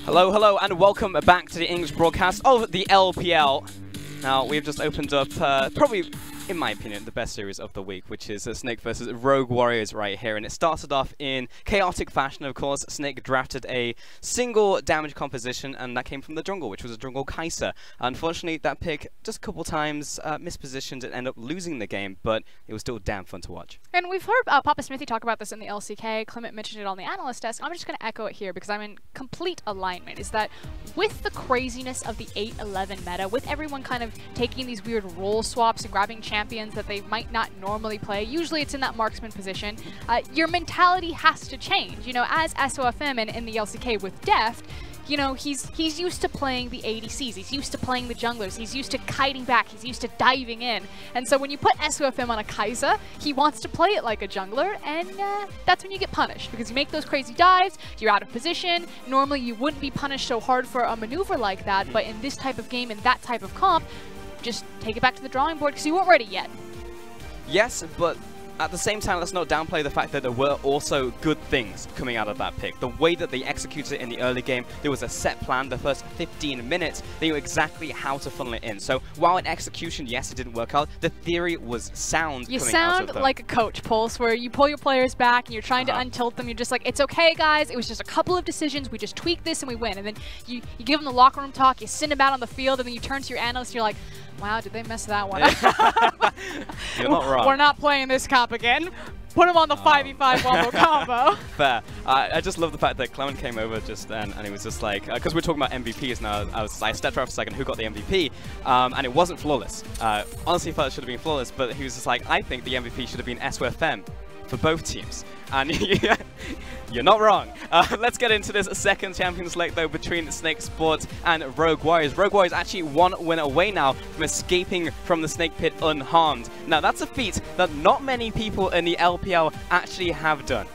Hello, hello, and welcome back to the English broadcast of the LPL. Now, we've just opened up probably, in my opinion, the best series of the week, which is Snake versus Rogue Warriors right here. And it started off in chaotic fashion, of course. Snake drafted a single damage composition, and that came from the jungle, which was a jungle Kai'Sa. Unfortunately, that pick just a couple times mispositioned and ended up losing the game, but it was still damn fun to watch. And we've heard Papa Smithy talk about this in the LCK. Clement mentioned it on the analyst desk. I'm just going to echo it here because I'm in complete alignment. Is that with the craziness of the 8-11 meta, with everyone kind of taking these weird role swaps and grabbing champions that they might not normally play, usually it's in that marksman position, your mentality has to change. You know, as SOFM and in the LCK with Deft, you know, he's used to playing the ADCs, he's used to playing the junglers, he's used to kiting back, he's used to diving in. And so when you put SOFM on a Kai'Sa, he wants to play it like a jungler, and that's when you get punished, because you make those crazy dives, you're out of position. Normally you wouldn't be punished so hard for a maneuver like that, but in this type of game, in that type of comp, just take it back to the drawing board because you weren't ready yet. Yes, but at the same time, let's not downplay the fact that there were also good things coming out of that pick. The way that they executed it in the early game, there was a set plan. The first 15 minutes, they knew exactly how to funnel it in. So while in execution, yes, it didn't work out, the theory was sound. You sound like a coach, Pulse, where you pull your players back and you're trying to untilt them. You're just like, it's okay, guys. It was just a couple of decisions. We just tweak this and we win. And then you give them the locker room talk, you send them out on the field, and then you turn to your analyst and you're like, wow, did they mess that one up? You're not wrong. We're not playing this comp again. Put him on the 5v5 wombo combo. Fair. I just love the fact that Clement came over just then, and he was just like, because we're talking about MVPs now, I stepped out for a second, who got the MVP, and it wasn't flawless. Honestly, I thought it should have been flawless, but he was just like, I think the MVP should have been SOFM for both teams. And you're not wrong. Let's get into this second champion select though between Snake Sports and Rogue Warriors. Rogue Warriors actually 1 win away now from escaping from the Snake Pit unharmed. Now that's a feat that not many people in the LPL actually have done.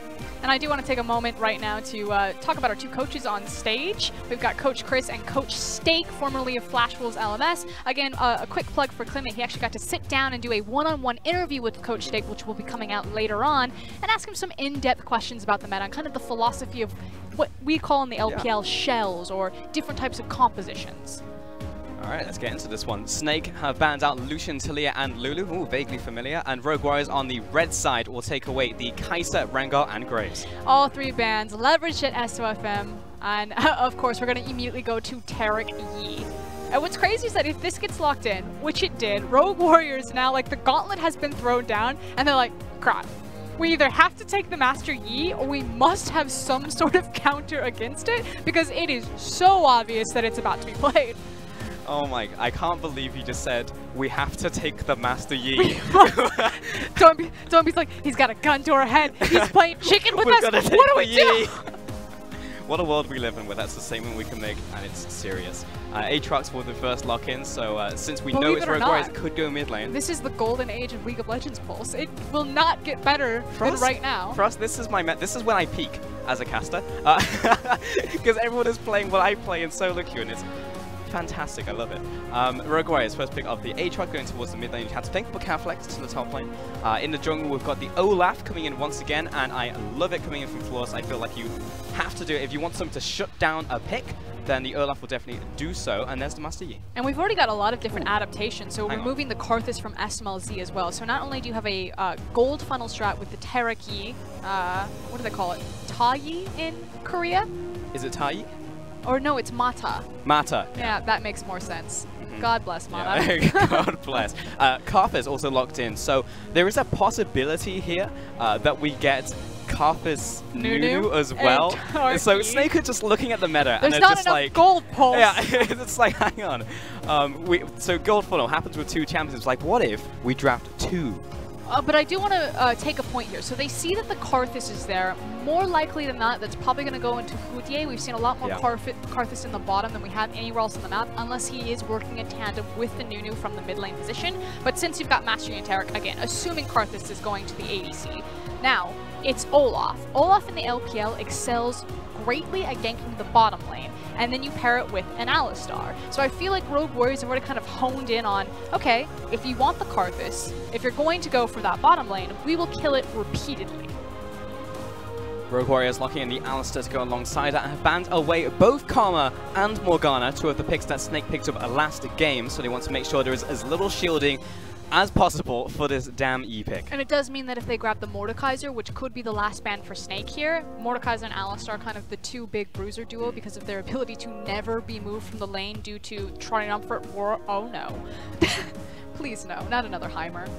And I do want to take a moment right now to talk about our two coaches on stage. We've got Coach Chris and Coach Steak, formerly of Flash Wolves LMS. Again, a quick plug for Clement. He actually got to sit down and do a one-on-one interview with Coach Steak, which will be coming out later on, and ask him some in-depth questions about the meta and kind of the philosophy of what we call in the LPL shells or different types of compositions. Alright, let's get into this one. Snake have banned out Lucian, Talia, and Lulu. Ooh, vaguely familiar. And Rogue Warriors on the red side will take away the Kai'Sa, Rengar, and Graves. All three bans leveraged at SOFM. And of course, we're going to immediately go to Tarek Yi. And what's crazy is that if this gets locked in, which it did, Rogue Warriors now, like, the gauntlet has been thrown down, and they're like, crap. We either have to take the Master Yi, or we must have some sort of counter against it, because it is so obvious that it's about to be played. Oh my, I can't believe you just said, we have to take the Master Yi. Don't be like, he's got a gun to our head, he's playing chicken with us, what do we do? What a world we live in where that's the statement we can make, and it's serious. Aatrox for the first lock-in, so since we know it's Rogue Warriors, it could go mid lane. This is the golden age of League of Legends, Pulse. It will not get better than right now. For us, this is when I peak as a caster, because everyone is playing what I play in solo queue, and it's fantastic, I love it. Rogue Warriors, first pick of the Aatrox going towards the mid lane. You have to think for Caflex to the top lane. In the jungle, we've got the Olaf coming in once again, and I love it coming in from Flawless. I feel like you have to do it. If you want something to shut down a pick, then the Olaf will definitely do so, and there's the Master Yi. And we've already got a lot of different adaptations, so we're removing the Karthus from SMLZ as well. So not only do you have a gold funnel strat with the Tarek Yi, what do they call it? Ta Yi in Korea? Is it Ta Yi? Or no, it's Mata. Mata. Yeah, that makes more sense. God bless Mata. Yeah. God bless. Karthus also locked in, so there is a possibility here that we get Karthus Nunu as well. So Snake are just looking at the meta, and they're just like, gold pulse. Yeah, it's like, hang on. So gold funnel happens with 2 champions. It's like, what if we draft 2? But I do want to take a point here. So they see that the Karthus is there. More likely than not, that's probably going to go into Houtier. We've seen a lot more Karthus in the bottom than we have anywhere else on the map, unless he is working in tandem with the Nunu from the mid lane position. But since you've got Master Yi and Tarek, again, assuming Karthus is going to the ADC. Now, it's Olaf. Olaf in the LPL excels greatly at ganking the bottom lane, and then you pair it with an Alistar. So I feel like Rogue Warriors have already kind of honed in on, okay, if you want the Karthus, if you're going to go for that bottom lane, we will kill it repeatedly. Rogue Warriors locking in the Alistar to go alongside that and have banned away both Karma and Morgana, two of the picks that Snake picked up last game, so they want to make sure there is as little shielding as possible for this damn E pick. And it does mean that if they grab the Mordekaiser, which could be the last ban for Snake here, Mordekaiser and Alistar are kind of the two big bruiser duo because of their ability to never be moved from the lane due to triumphant war. Oh no. Please no, not another Heimer.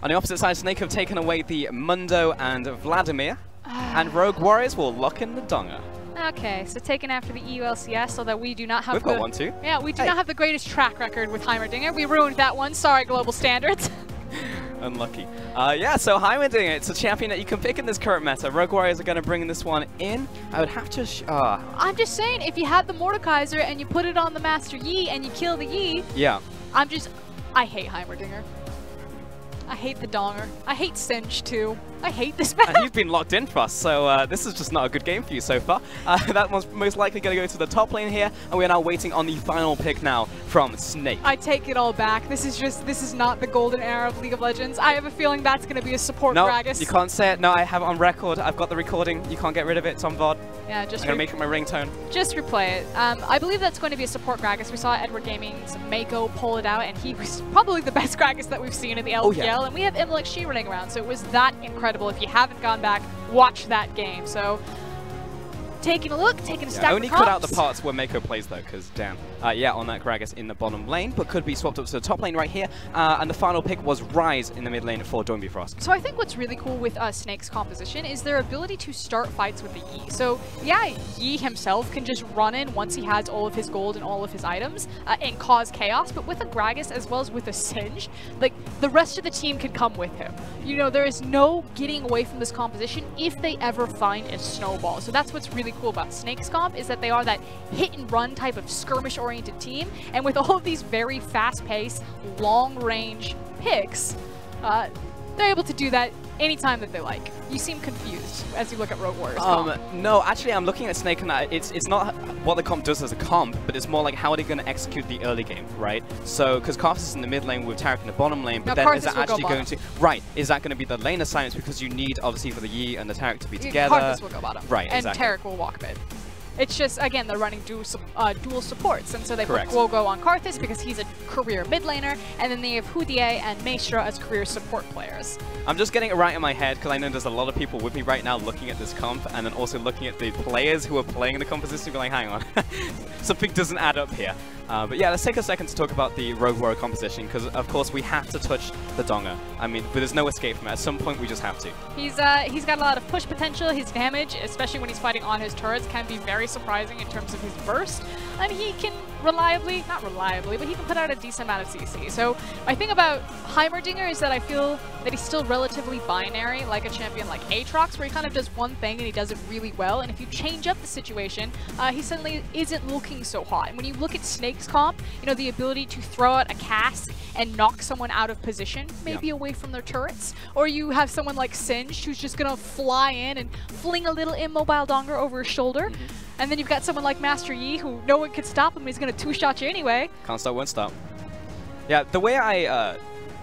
On the opposite side, Snake have taken away the Mundo and Vladimir, and Rogue Warriors will lock in the Donga. Okay, so taken after the EULCS so that we do not have We've got one too. Yeah, we do not have the greatest track record with Heimerdinger. We ruined that one. Sorry, global standards. Unlucky. Yeah, so Heimerdinger, it's a champion that you can pick in this current meta. Rogue Warriors are going to bring this one in. I would have to... I'm just saying, if you had the Mordekaiser and you put it on the Master Yi and you kill the Yi... Yeah. I hate Heimerdinger. I hate the Donger. I hate Singe too. I hate this map. And you've been locked in for us, so this is just not a good game for you so far. That one's most likely going to go to the top lane here, and we're now waiting on the final pick now from Snake. I take it all back. This is not the golden era of League of Legends. I have a feeling that's going to be a support Gragas. You can't say it. No, I have it on record. I've got the recording. You can't get rid of it. It's on VOD. Yeah, just I'm going to make it my ringtone. Just replay it. I believe that's going to be a support Gragas. We saw Edward Gaming's Mako pull it out, and he was probably the best Gragas that we've seen in the LPL. Oh, yeah. And we have Imlek Shi running around, so it was that incredible. If you haven't gone back, watch that game. So, taking a look, taking a stack of only cut out the parts where Mako plays though, because damn. Yeah, on that Gragas in the bottom lane, but could be swapped up to the top lane right here. And the final pick was Rise in the mid lane for Dawn Bifrost. So I think what's really cool with Snake's composition is their ability to start fights with the Yi. So yeah, Yi himself can just run in once he has all of his gold and all of his items and cause chaos, but with a Gragas as well as with a Singe, like the rest of the team can come with him. You know, there is no getting away from this composition if they ever find a snowball. So that's what's really cool about Snake's comp, is that they are that hit and run type of skirmish oriented team, and with all of these very fast-paced, long-range picks, they're able to do that anytime that they like. You seem confused as you look at Rogue Warriors comp. No, actually I'm looking at Snake and it's not what the comp does as a comp, but it's more like how are they going to execute the early game, right? So, because Karthus is in the mid lane with Taric in the bottom lane, but then is that actually going to... Right, is that going to be the lane assignments, because you need, obviously, for the Yi and the Taric to be together. Karthus will go bottom. Right, and exactly. Taric will walk mid. It's just, again, they're running dual supports, and so they Correct. put Guogo on Karthus because he's a career mid laner, and then they have Hudier and Maestra as career support players. I'm just getting it right in my head because I know there's a lot of people with me right now looking at this comp and then also looking at the players who are playing the composition and be like, hang on, something doesn't add up here. But yeah, let's take a second to talk about the Rogue Warrior composition, because of course we have to touch the Donga. I mean, there's no escape from it. At some point we just have to. He's got a lot of push potential. His damage, especially when he's fighting on his turrets, can be very surprising in terms of his burst. And he can reliably, not reliably, but he can put out a decent amount of CC. So my thing about Heimerdinger is that I feel that he's still relatively binary, like a champion like Aatrox, where he kind of does one thing and he does it really well. And if you change up the situation, he suddenly isn't looking so hot. And when you look at Snake's comp, you know, the ability to throw out a cast and knock someone out of position, maybe away from their turrets, or you have someone like Singe who's just gonna fly in and fling a little immobile Donger over his shoulder. And then you've got someone like Master Yi, who no one can stop him. He's going to two-shot you anyway. Can't stop, won't stop. Yeah, the way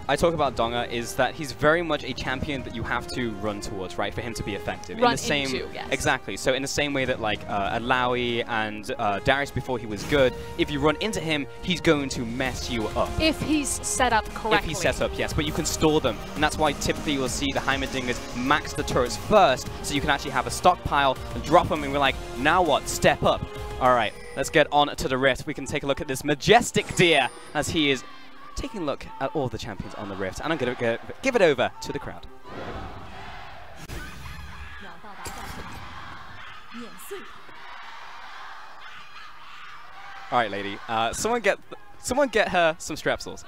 I talk about Donga is that he's very much a champion that you have to run towards, right, for him to be effective. Run in the same, into, yes. Exactly. So in the same way that like Alawi and Darius before he was good, if you run into him, he's going to mess you up. If he's set up correctly. If he's set up, yes. But you can store them. And that's why typically you'll see the Heimerdingers max the turrets first, so you can actually have a stockpile and drop them and we're like, now what? Step up. All right, let's get on to the Rift. We can take a look at this majestic deer as he is taking a look at all the champions on the Rift, and I'm going to give it over to the crowd. All right, lady. Someone get her some strepsils.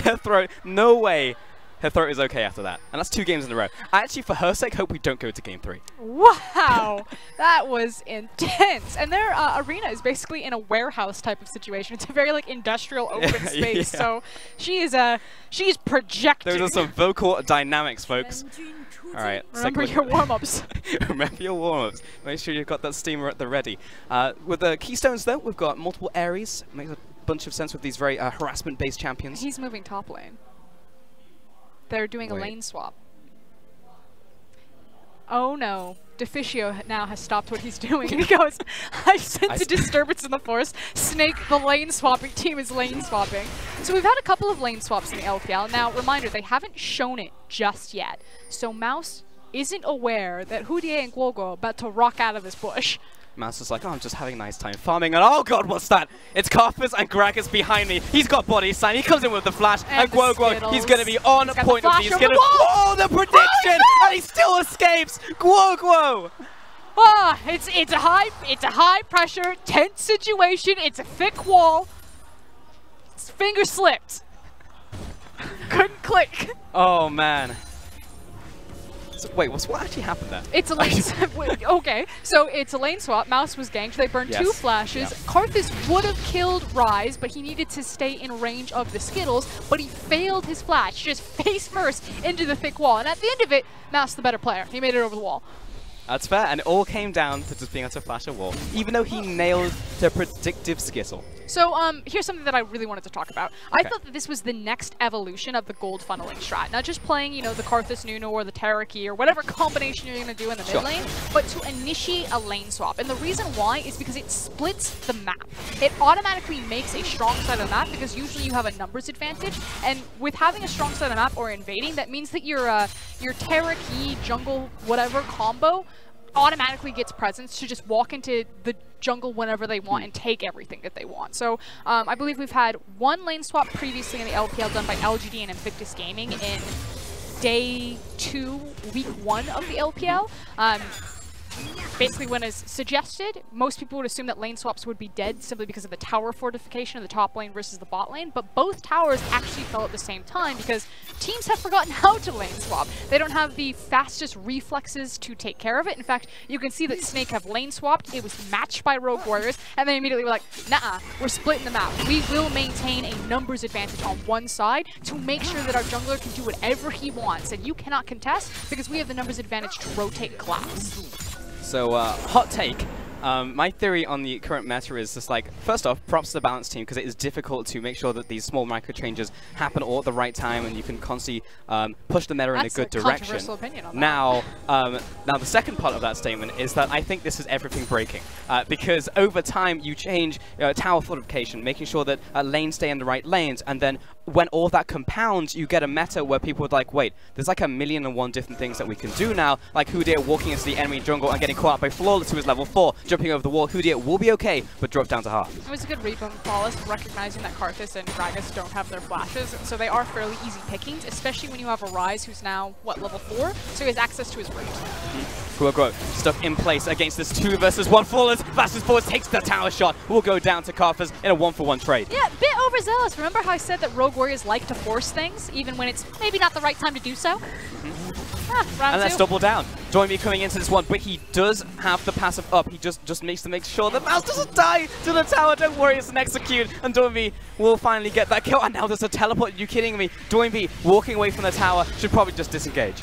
Her throat. No way. Her throat is okay after that. And that's 2 games in a row. I actually, for her sake, hope we don't go to game 3. Wow! That was intense. And their arena is basically in a warehouse type of situation. It's a very, like, industrial open space. Yeah. So she's projecting. Those are some vocal dynamics, folks. All right. Remember your warm-ups. Remember your warm-ups. Make sure you've got that steamer at the ready. With the keystones, though, we've got multiple Ares. Makes a bunch of sense with these very harassment-based champions. He's moving top lane. They're doing a lane swap. oh no. Deficio now has stopped what he's doing. He goes, I sense a disturbance in the force. Snake, the lane swapping team is lane swapping. So we've had a couple of lane swaps in the LPL. Now, reminder, they haven't shown it just yet. So Mouse isn't aware that Hudier and Guoguo are about to rock out of this bush. Mouse is like, oh, I'm just having a nice time farming, and oh god, what's that? It's Karthus and Gragas behind me. He's got body sign. He comes in with the flash, and Guoguo, he's going to be on point with these. Oh, the prediction, and he still escapes. Guoguo. Ah, it's a high pressure, tense situation. It's a thick wall. His finger slipped. Couldn't click. Oh man. Wait, what actually happened there? It's a lane swap. Okay, so it's a lane swap. Mouse was ganked. They burned 2 flashes. Yep. Karthus would have killed Rise, but he needed to stay in range of the Skittles, but he failed his flash, just face first into the thick wall. And at the end of it, Mouse the better player. He made it over the wall. That's fair, and it all came down to just being able to flash a wall, even though he nailed the predictive Skittle. So here's something that I really wanted to talk about. I thought that this was the next evolution of the gold funneling strat. Not just playing, you know, the Karthus Nuno or the Terraki or whatever combination you're going to do in the mid lane, but to initiate a lane swap. And the reason why is because it splits the map. It automatically makes a strong side of the map because usually you have a numbers advantage. And with having a strong side of the map or invading, that means that your Terraki, jungle, whatever combo automatically gets presence to just walk into the jungle whenever they want and take everything that they want. So I believe we've had 1 lane swap previously in the LPL done by LGD and Invictus Gaming in day 2, week 1 of the LPL. Basically, when it's suggested, most people would assume that lane swaps would be dead simply because of the tower fortification of the top lane versus the bot lane, but both towers actually fell at the same time because teams have forgotten how to lane swap. They don't have the fastest reflexes to take care of it. In fact, you can see that Snake have lane swapped. It was matched by Rogue Warriors, and they immediately were like, nah, we're splitting the map. We will maintain a numbers advantage on one side to make sure that our jungler can do whatever he wants, and you cannot contest because we have the numbers advantage to rotate class. So, hot take. My theory on the current meta is just like, first off, props to the balance team because it is difficult to make sure that these small micro changes happen all at the right time and you can constantly push the meta in a good direction. Opinion on that. Now the second part of that statement is that I think this is everything breaking because over time you change tower fortification, making sure that lanes stay in the right lanes, and then when all that compounds, you get a meta where people are like, wait, there's like 1,000,001 different things that we can do now, like Hudier walking into the enemy jungle and getting caught out by Flawless, who is level 4, jumping over the wall. Hudier will be okay, but drop down to half. It was a good read from Flawless, recognizing that Karthus and Gragas don't have their flashes, so they are fairly easy pickings, especially when you have a Rise who's now, what, level 4? So he has access to his root. Guoguo stuck in place against this 2 versus 1. Flawless flashes forward, takes the tower shot, will go down to Karthus in a 1-for-1 trade. Yeah, a bit overzealous. Remember how I said that Rogue Warriors like to force things, even when it's maybe not the right time to do so? And let's double down. Join coming into this one, but he does have the passive up. He just needs to make sure the mouse doesn't die to the tower. Don't worry, it's an execute. And Doinby will finally get that kill. And now there's a teleport. Are you kidding me? Doinby walking away from the tower should probably just disengage.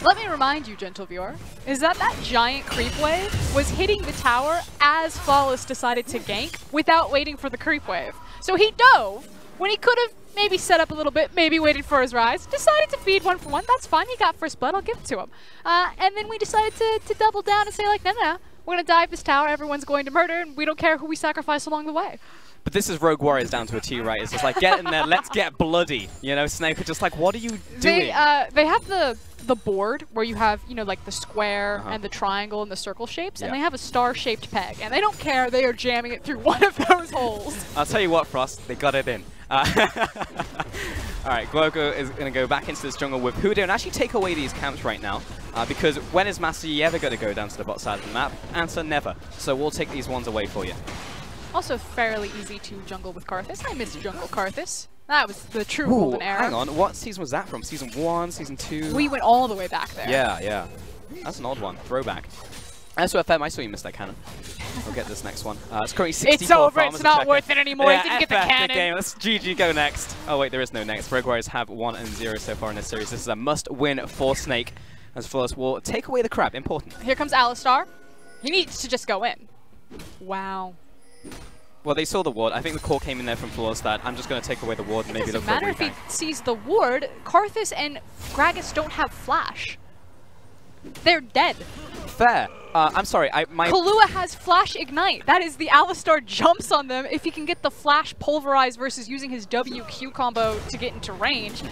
Let me remind you, gentle viewer, is that giant creep wave was hitting the tower as Flawless decided to gank without waiting for the creep wave. So he dove when he could have maybe set up a little bit, maybe waited for his Rise, decided to feed 1-for-1. That's fine. He got first blood. I'll give it to him. And then we decided to double down and say, like, no, we're going to dive this tower. Everyone's going to murder, and we don't care who we sacrifice along the way. But this is Rogue Warriors down to a T, right? It's just like, get in there, let's get bloody. You know, Snake are just like, what are you doing? They have the board where you have, you know, like the square and the triangle and the circle shapes, and they have a star-shaped peg, and they don't care. They are jamming it through one of those holes. I'll tell you what, Frost, they got it in. Alright, Guoguo is going to go back into this jungle with Hudier and actually take away these camps right now. Because when is Master Yi ever going to go down to the bot side of the map? Answer, never. So we'll take these ones away for you. Also fairly easy to jungle with Karthus. I miss jungle Karthus. That was the true golden era. Hang on, what season was that from? Season 1, Season 2? We went all the way back there. Yeah. That's an odd one. Throwback. That's what FM, I saw you miss that cannon. We'll get this next one. It's currently 64 It's over, it's not worth it anymore. Yeah, he didn't get the cannon. Game. Let's GG go next. Oh wait, there is no next. Rogue Warriors have 1-0 so far in this series. This is a must-win for Snake, as Flawless will take away the crab. Important. Here comes Alistar. He needs to just go in. Wow. Well, they saw the ward. I think the call came in there from Flawless that I'm just going to take away the ward and maybe look for a rebank. It doesn't matter if he sees the ward. Karthus and Gragas don't have flash. they're dead. Fair. I'm sorry, my... Kahlua has Flash Ignite. That is the Alistar jumps on them. If he can get the Flash Pulverize versus using his WQ combo to get into range,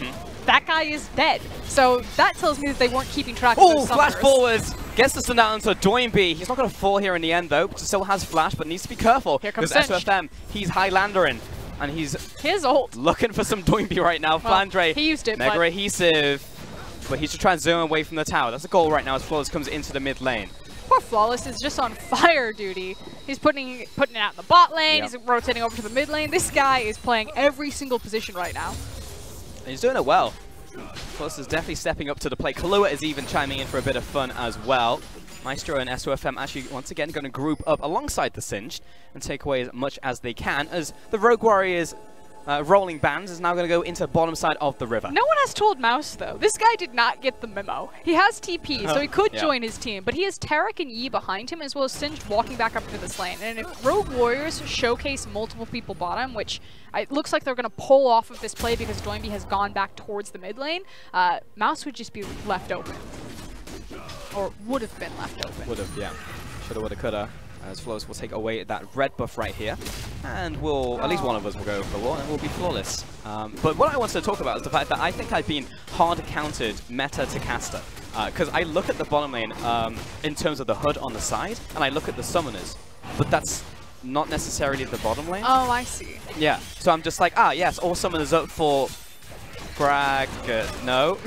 that guy is dead. So that tells me that they weren't keeping track of those Flash summoners. forwards! Gets the stun down onto Doinby. He's not going to fall here in the end, though. Still has Flash, but needs to be careful. Here comes Because Cinch. SOFM, he's Highlandering. And he's his ult. looking for some Doinby right now. Well, Flandre, he used it, Mega but Adhesive. But he should try and zone away from the tower. That's the goal right now as Flawless comes into the mid lane. poor Flawless is just on fire duty. He's putting it out in the bot lane, he's rotating over to the mid lane. This guy is playing every single position right now. And he's doing it well. Flawless is definitely stepping up to the plate. Kahlua is even chiming in for a bit of fun as well. Maestro and SOFM actually once again going to group up alongside the Singed and take away as much as they can, as the Rogue Warriors rolling bands is now going to go into the bottom side of the river. No one has told Mouse, though. This guy did not get the memo. He has TP, so he could join his team, but he has Tarek and Yi behind him, as well as Singed walking back up to this lane. And if Rogue Warriors showcase multiple people bottom, which it looks like they're going to pull off of this play because Doinby has gone back towards the mid lane, Mouse would just be left open. Or would have been left open. Would have, yeah. Shoulda, woulda, coulda. As Flawless will take away that red buff right here. And we'll, at least one of us will go for the wall and we'll be Flawless. But what I wanted to talk about is the fact that I think I've been hard countered meta to caster. Because I look at the bottom lane in terms of the HUD on the side, and I look at the summoners. But that's not necessarily the bottom lane. Oh, I see. Yeah, so I'm just like, yes, all summoners up for no.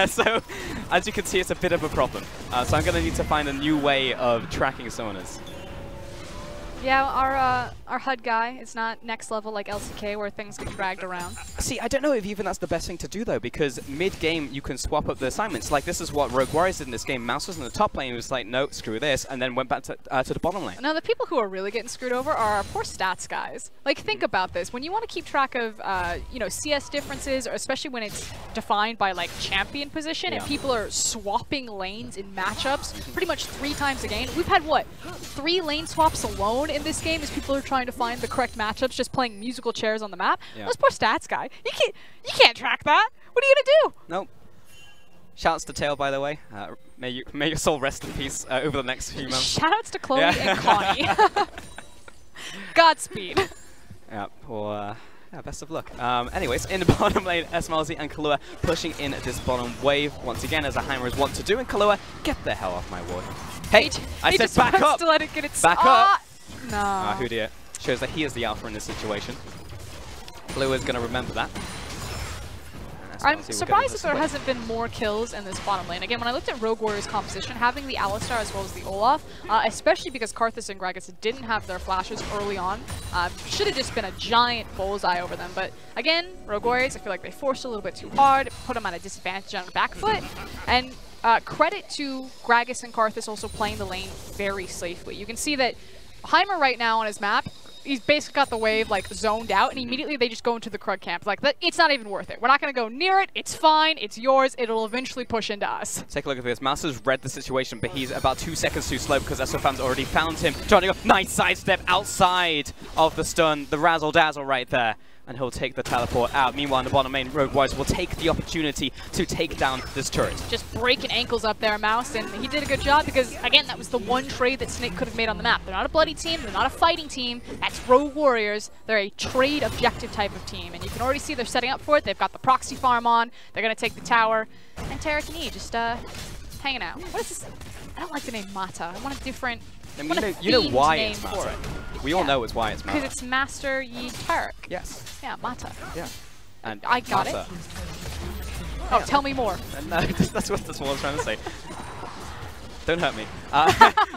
So, as you can see, it's a bit of a problem. So I'm going to need to find a new way of tracking summoners. Yeah, our HUD guy is not next level like LCK where things get dragged around. See, I don't know if even that's the best thing to do though, because mid-game you can swap up the assignments. Like this is what Rogue Warriors did in this game. Mouse was in the top lane, he was like, no, screw this, and then went back to the bottom lane. Now the people who are really getting screwed over are our poor stats guys. Like think about this, when you want to keep track of you know, CS differences, or especially when it's defined by like champion position and people are swapping lanes in matchups pretty much 3 times a game. We've had what, 3 lane swaps alone in this game as people are trying to find the correct matchups, just playing musical chairs on the map. Those poor stats guy. You can't track that. What are you gonna do? Nope. Shouts to Tail, by the way. May your soul rest in peace over the next few months. Shoutouts to Chloe and Connie. Godspeed. Yeah, well, yeah, best of luck. Anyways, in the bottom lane, SMLZ and Kahlua pushing in this bottom wave once again, as the Hammers want to do. And Kahlua, get the hell off my ward. Hey, I said back up. To let it get its back up. No. Who dear. Shows that he is the alpha in this situation. Kahlua is going to remember that. I'm surprised that there hasn't been more kills in this bottom lane. Again, when I looked at Rogue Warriors' composition, having the Alistar as well as the Olaf, especially because Karthus and Gragas didn't have their flashes early on, should have just been a giant bullseye over them. But again, Rogue Warriors, I feel like they forced a little bit too hard, put them at a disadvantage on the back foot, and credit to Gragas and Karthus also playing the lane very safely. You can see that Heimer right now on his map, he's basically got the wave like zoned out, and immediately they just go into the Krug camp. Like, it's not even worth it. We're not going to go near it. It's fine. It's yours. It'll eventually push into us. Take a look at this. Mouse has read the situation, but he's about 2 seconds too slow because SOFM's already found him. Trying to go nice sidestep outside of the stun. The razzle dazzle right there. And he'll take the teleport out. Meanwhile, in the bottom lane, Rogue Warriors will take the opportunity to take down this turret. Just breaking ankles up there, Mouse, and he did a good job because, again, that was the one trade that Snake could have made on the map. They're not a bloody team. They're not a fighting team. That's Rogue Warriors. They're a trade objective type of team, and you can already see they're setting up for it. They've got the proxy farm on. They're going to take the tower. And Tarek and E just hanging out. What is this? I don't like the name Mata. I want a different... I mean, you know why it's Mata. We all know it's why it's Mata. Because it's Master Yi Tarek. Yes. Yeah, Mata. Yeah. And I got Mata. it. Oh, tell me more. No, that's what I was trying to say. Don't hurt me.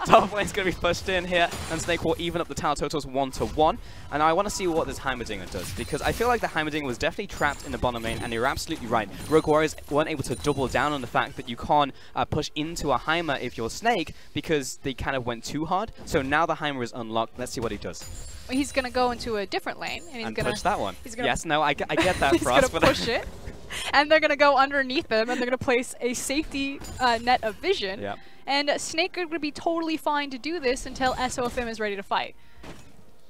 Top lane's going to be pushed in here, and Snake will even up the tower totals 1-1. And I want to see what this Heimerdinger does, because I feel like the Heimerdinger was definitely trapped in the bottom lane, and you're absolutely right. Rogue Warriors weren't able to double down on the fact that you can't push into a Heimer if you're Snake, because they kind of went too hard. So now the Heimer is unlocked. Let's see what he does. He's going to go into a different lane, and he's going to push that one. Yes, no, I get that for us. He's going to push it, and they're going to go underneath them, and they're going to place a safety net of vision. Yep. And Snake are going to be totally fine to do this until SOFM is ready to fight.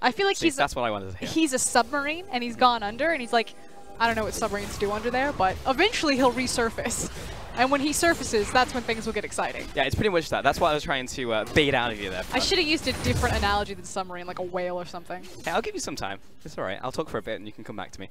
I feel like that's what I wanted to hear. He's a submarine, and he's gone under, and he's like, I don't know what submarines do under there, but eventually he'll resurface. And when he surfaces, that's when things will get exciting. Yeah, it's pretty much that. That's what I was trying to bait out of you there. I should have used a different analogy than submarine, like a whale or something. Yeah, I'll give you some time. It's alright. I'll talk for a bit and you can come back to me.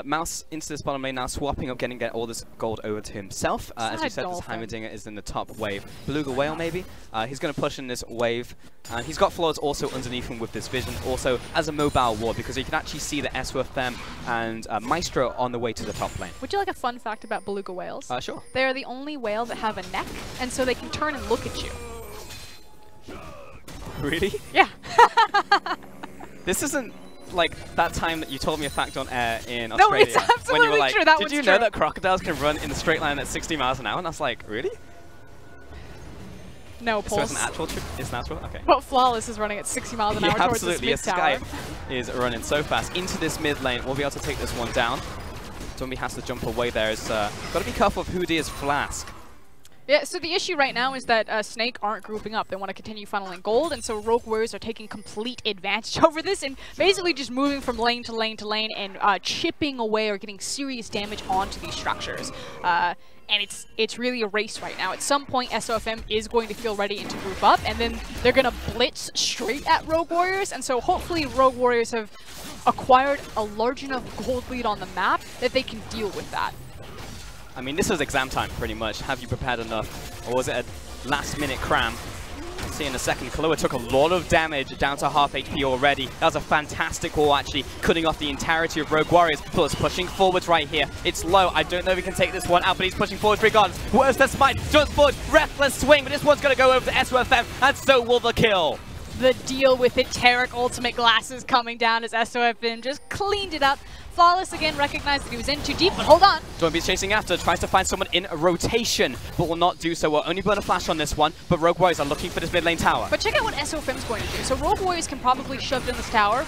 Mouse into this bottom lane now, swapping up, getting all this gold over to himself. As you said, this Heimerdinger is in the top wave. Beluga Whale, maybe. He's going to push in this wave. And he's got Flawless also underneath him with this vision, also as a mobile ward, because you can actually see the SWFM and Maestro on the way to the top lane. Would you like a fun fact about beluga whales? Sure. They are the only whale that have a neck, and so they can turn and look at you. Really? Yeah. This isn't like that time that you told me a fact on air in Australia. No, it's absolutely when you were like, true. did you know that crocodiles can run in a straight line at 60 miles an hour? And I was like, really? No, So it's an actual it's natural? Okay. But Flawless is running at 60 miles an hour towards absolutely. this mid tower. Sky is running so fast into this mid lane. We'll be able to take this one down. Zombie has to jump away there. It's got to be careful of Hoody's Flask. Yeah, so the issue right now is that Snake aren't grouping up. They want to continue funneling gold, and so Rogue Warriors are taking complete advantage over this and basically just moving from lane to lane to lane and chipping away or getting serious damage onto these structures. And it's really a race right now. At some point, SOFM is going to feel ready to group up, and then they're going to blitz straight at Rogue Warriors, and so hopefully Rogue Warriors have acquired a large enough gold lead on the map that they can deal with that. I mean, this was exam time, pretty much. Have you prepared enough? Or was it a last-minute cram? See in a second, Kahlua took a lot of damage, down to half HP already. That was a fantastic wall, actually, cutting off the entirety of Rogue Warriors. Plus, pushing forwards right here. It's low. I don't know if he can take this one out, but he's pushing forwards regardless. Where's the smite? Jumps forward, reckless swing, but this one's going to go over to SOFM, and so will the kill. The deal with it, Tarek ultimate glasses coming down as SOFM just cleaned it up. Flawless again recognized that he was in too deep, but hold on. Zombie's chasing after, tries to find someone in a rotation, but will not do so. We'll only burn a flash on this one, but Rogue Warriors are looking for this mid lane tower. But check out what SOFM's going to do. So Rogue Warriors can probably shove in this tower.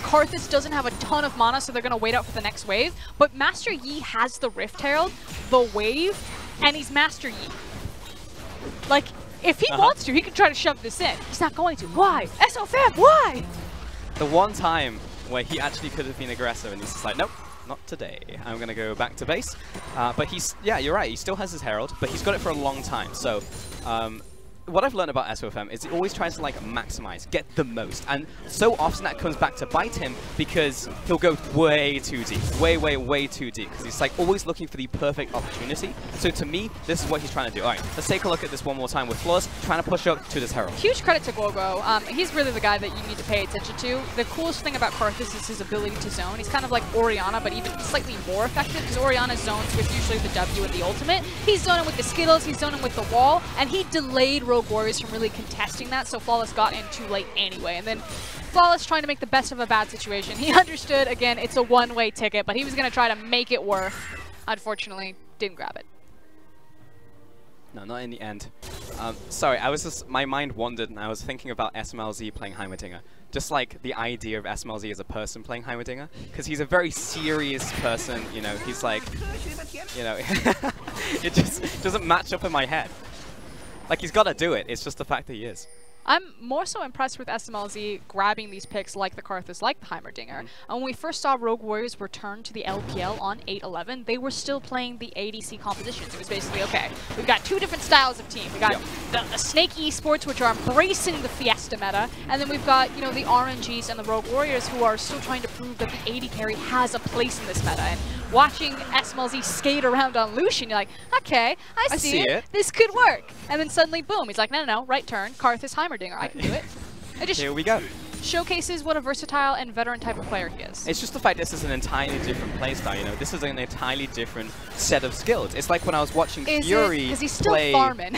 Karthus doesn't have a ton of mana, so they're going to wait out for the next wave. But Master Yi has the Rift Herald, the wave, and he's Master Yi. Like, if he wants to, he can try to shove this in. He's not going to. Why? SOFM, why? The one time where he actually could have been aggressive, and he's just like, nope, not today. I'm going to go back to base. But he's, yeah, you're right, he still has his Herald, but he's got it for a long time. So, what I've learned about SOFM is he always tries to like maximize, get the most, and so often that comes back to bite him because he'll go way too deep, way too deep, because he's like always looking for the perfect opportunity. So to me, this is what he's trying to do. All right, let's take a look at this one more time with Flawless, trying to push up to this Herald. Huge credit to Gogo. He's really the guy that you need to pay attention to. The coolest thing about Karthus is his ability to zone. He's kind of like Orianna, but even slightly more effective, because Orianna zones with usually the W and the ultimate. He's zoning with the Skittles, he's zoning with the wall, and he delayed Rogue Warriors from really contesting that, so Flawless got in too late anyway. And then Flawless trying to make the best of a bad situation. He understood, again, it's a one-way ticket, but he was going to try to make it work. Unfortunately, didn't grab it. No, not in the end. Sorry, I was just, my mind wandered and I was thinking about SMLZ playing Heimerdinger. Just like the idea of SMLZ as a person playing Heimerdinger, because he's a very serious person, you know, he's like, you know, it just doesn't match up in my head. Like, he's got to do it, it's just the fact that he is. I'm more so impressed with SMLZ grabbing these picks like the Karthus, like the Heimerdinger. And when we first saw Rogue Warriors return to the LPL on 8-11, they were still playing the ADC compositions. It was basically, okay, we've got two different styles of team. We got the Snake Esports, which are embracing the Fiesta meta, and then we've got, you know, the RNGs and the Rogue Warriors who are still trying to prove that the AD carry has a place in this meta. And watching SMLZ skate around on Lucian, you're like, okay, I see it. This could work. And then suddenly, boom, he's like, no, right turn, Karthus, Heimerdinger. I can do it. Here we go. Showcases what a versatile and veteran type of player he is. It's just the fact this is an entirely different playstyle, you know. This is an entirely different set of skills. It's like when I was watching Fury because he's still play... farming.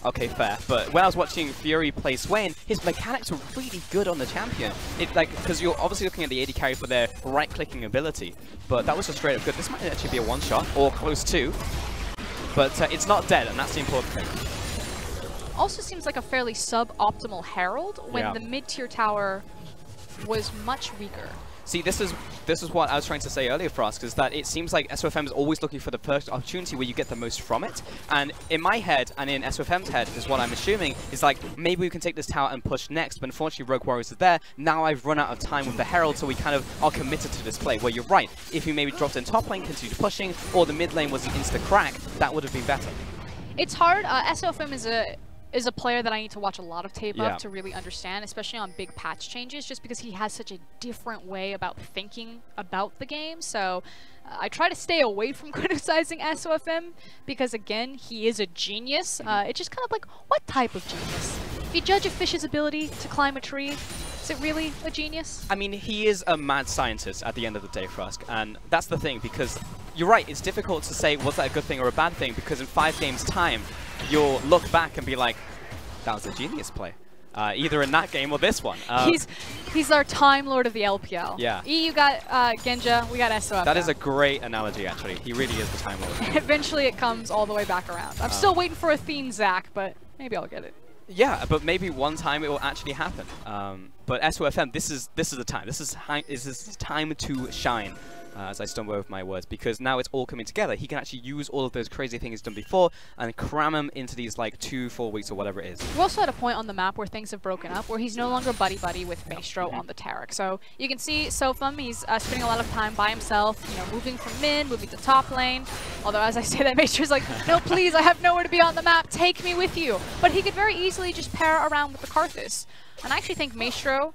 Okay, fair. But when I was watching Fury play Swain, his mechanics were really good on the champion. It like because you're obviously looking at the AD carry for their right-clicking ability, but that was just straight up good. This might actually be a one-shot or close to, but it's not dead, and that's the important thing. Also seems like a fairly suboptimal Herald when the mid-tier tower was much weaker. See, this is what I was trying to say earlier, Frost, is that it seems like SOFM is always looking for the first opportunity where you get the most from it. And in my head, and in SOFM's head, is what I'm assuming, is like, maybe we can take this tower and push next, but unfortunately Rogue Warriors are there. Now I've run out of time with the Herald, so we kind of are committed to this play, where you're right. If you maybe dropped in top lane, continued pushing, or the mid lane was an insta-crack, that would have been better. It's hard. SOFM is a player that I need to watch a lot of tape of to really understand, especially on big patch changes, just because he has such a different way about thinking about the game. So I try to stay away from criticizing SOFM because, again, he is a genius. It's just kind of like, what type of genius? If you judge a fish's ability to climb a tree, is it really a genius? I mean, he is a mad scientist at the end of the day, Frusk, and that's the thing, because you're right, it's difficult to say was that a good thing or a bad thing, because in 5 games' time, you'll look back and be like, that was a genius play. Either in that game or this one. He's our Time Lord of the LPL. Yeah. You got Genja, we got SOFM. That is a great analogy, actually. He really is the Time Lord. Eventually it comes all the way back around. I'm still waiting for a theme Zac, but maybe I'll get it. Yeah, but maybe one time it will actually happen. But SOFM, this is the time. This is time to shine. As I stumble over my words, because now it's all coming together. He can actually use all of those crazy things he's done before and cram them into these like 2-4 weeks or whatever it is. We're also at a point on the map where things have broken up, where he's no longer buddy-buddy with Maestro on the Taric. So you can see SOFM, he's spending a lot of time by himself, you know, moving from mid, moving to top lane. Although as I say that, Maestro's like, no please, I have nowhere to be on the map, take me with you. But he could very easily just pair around with the Karthus. And I actually think Maestro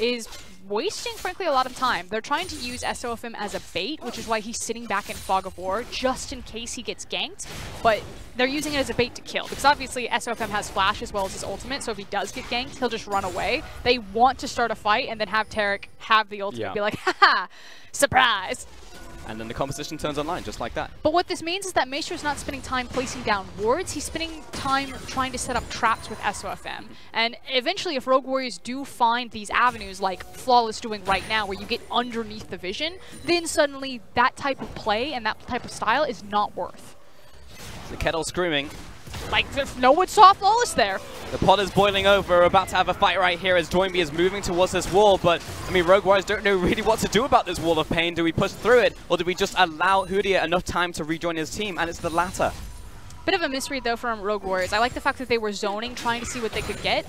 is wasting, frankly, a lot of time. They're trying to use SOFM as a bait, which is why he's sitting back in Fog of War, just in case he gets ganked. But they're using it as a bait to kill, because obviously SOFM has Flash as well as his ultimate, so if he does get ganked, he'll just run away. They want to start a fight and then have Taric have the ultimate and be like, haha, surprise! And then the composition turns online, just like that. But what this means is that Maestro's not spending time placing down wards, he's spending time trying to set up traps with SOFM. And eventually, if Rogue Warriors do find these avenues like Flawless doing right now, where you get underneath the vision, then suddenly that type of play and that type of style is not worth. The kettle screaming. Like, no one saw Flawless there. The pot is boiling over. We're about to have a fight right here as Doinby is moving towards this wall. But, I mean, Rogue Warriors don't know really what to do about this wall of pain. Do we push through it, or do we just allow Hoodia enough time to rejoin his team? And it's the latter. Bit of a misread, though, from Rogue Warriors. I like the fact that they were zoning, trying to see what they could get.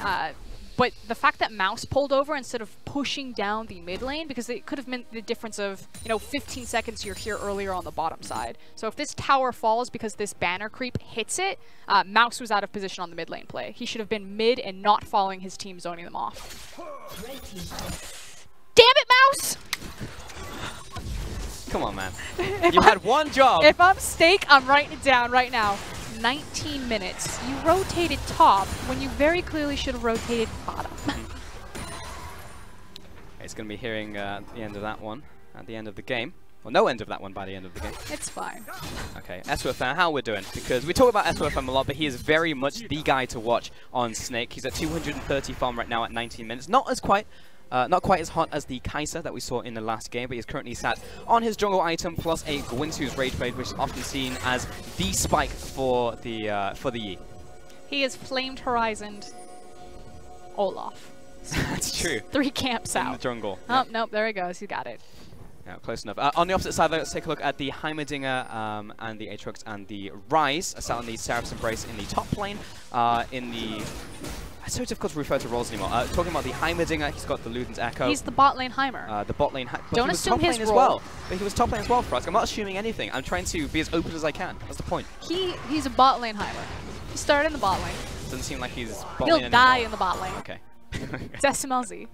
But the fact that Mouse pulled over instead of pushing down the mid lane, because it could have meant the difference of, you know, 15 seconds you're here earlier on the bottom side. So if this tower falls because this banner creep hits it, Mouse was out of position on the mid lane play. He should have been mid and not following his team zoning them off. Damn it, Mouse! Come on, man. You had one job. If I'm Stake, I'm writing it down right now. 19 minutes. You rotated top when you very clearly should have rotated bottom. It's going to be hearing the end of that one at the end of the game. Well, no end of that one by the end of the game. It's fine. Okay, SOFM, how we're doing? Because we talk about SOFM a lot, but he is very much the guy to watch on Snake. He's at 230 farm right now at 19 minutes. Not quite as hot as the Kai'Sa that we saw in the last game, but he's currently sat on his jungle item plus a Gwynsu's Rage Blade, which is often seen as the spike for the Yi. He is Flamed Horizoned Olaf. That's true. 3 camps out. In the jungle. Oh, nope, there he goes. He got it. Yeah, close enough. On the opposite side, let's take a look at the Heimerdinger and the Aatrox and the Ryze. Sat on the Seraph's Embrace in the top lane. In the... It's so difficult to refer to roles anymore. Talking about the Heimerdinger, he's got the Luden's Echo. He's the bot lane Heimer. The bot lane. Don't assume his role. Well. But he was top lane as well for us. I'm not assuming anything. I'm trying to be as open as I can. That's the point. He's a bot lane Heimer. He started in the bot lane. Doesn't seem like he's bot He'll lane anymore. die in the bot lane. Okay. It's SMLZ.